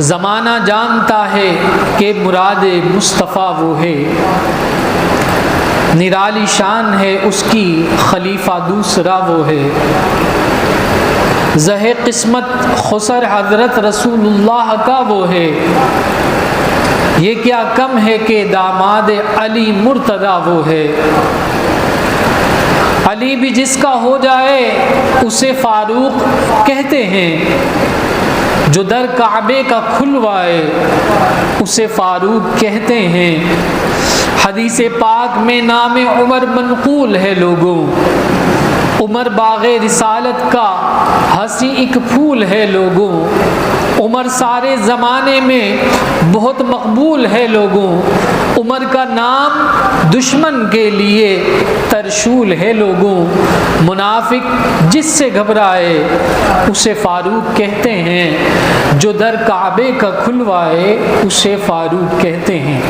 زمانہ جانتا ہے کہ مراد مصطفیٰ وہ ہے، نرالی شان ہے اس کی خلیفہ دوسرا وہ ہے، زہ قسمت خسر حضرت رسول اللہ کا وہ ہے، یہ کیا کم ہے کہ داماد علی مرتضی وہ ہے، علی بھی جس کا ہو جائے اسے فاروق کہتے ہیں، جو در کعبے کا کھلوائے اسے فاروق کہتے ہیں، حدیث پاک میں نام عمر منقول ہے لوگوں، عمر باغ رسالت کا ہنسی ایک پھول ہے لوگوں، عمر سارے زمانے میں بہت مقبول ہے لوگوں، عمر کا نام دشمن کے لیے ترشول ہے لوگوں، منافق جس سے گھبرائے اسے فاروق کہتے ہیں، جو در کعبے کا کھلوائے اسے فاروق کہتے ہیں۔